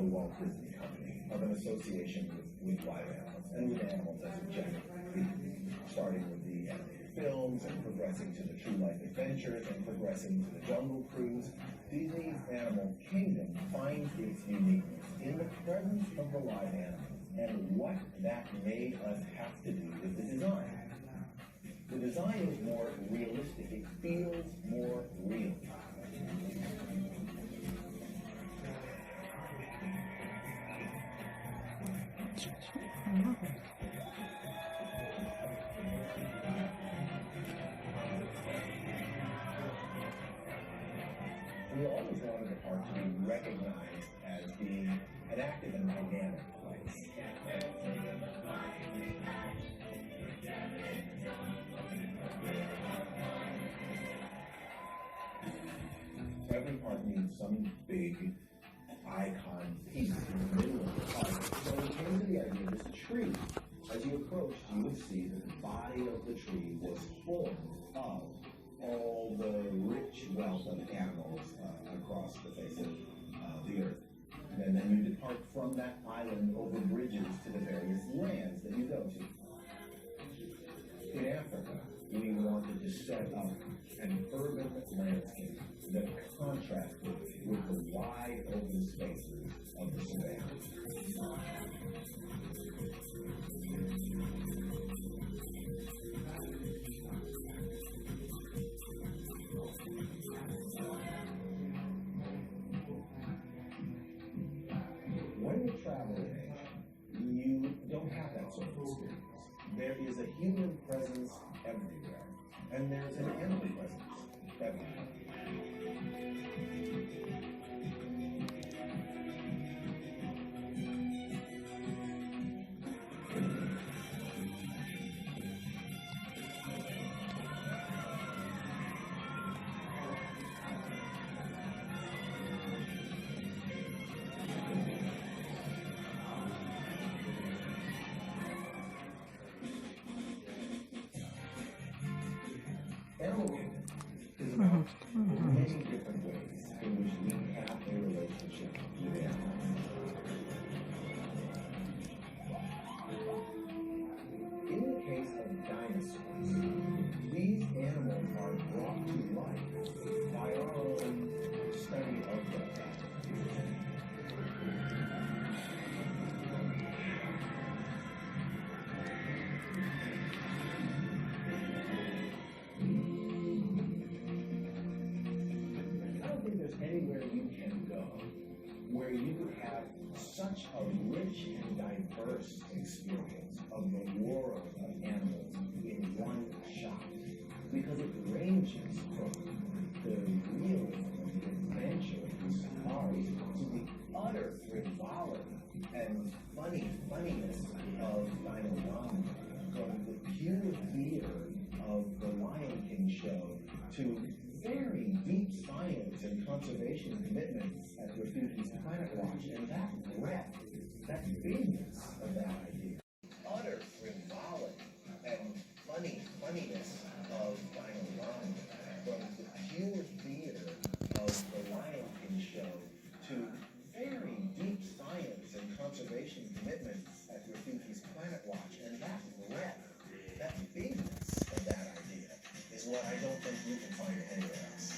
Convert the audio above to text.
the Walt Disney Company, of an association with live animals and with animals as a general, starting with the animated films and progressing to the True Life Adventures and progressing to the Jungle Cruise. Disney's Animal Kingdom finds its uniqueness in the presence of the live animals and what that made us have to do with the design. The design is more realistic. It feels more real. We always wanted the park to be recognized as being an active and dynamic place. Every park needs some big icon piece in the middle of the park. So we came to the idea of this tree. As you approached, you would see that the body of the tree was formed of all the rich wealth of animals across the face of the earth. And then you depart from that island over bridges to the various lands that you go to. In Africa, we wanted to set up an urban landscape that contrasted with the wide open spaces of the savannah. When you travel in Asia, you don't have that sort of experience. There is a human presence everywhere, and there's an animal presence everywhere. Animal Kingdom is about many different ways in which we have a relationship with animals. In the case of dinosaurs, these animals are brought to life by our own study of them. Anywhere you can go where you could have such a rich and diverse experience of the world of animals in one shot, because it ranges from the realism and the adventure of the safaris to the utter frivolity and funniness of Dino Rama, from the pure theater of the Lion King show to very deep science and conservation commitments at Rafiki's Planet Watch, and that breadth, that bigness of that idea, utter frivolity and funniness of Dino Rama, from the pure theater of the Lion King show to very deep science and conservation commitments at Rafiki's Planet Watch, and that breadth, that bigness of that idea is what I don't think you can find anywhere else.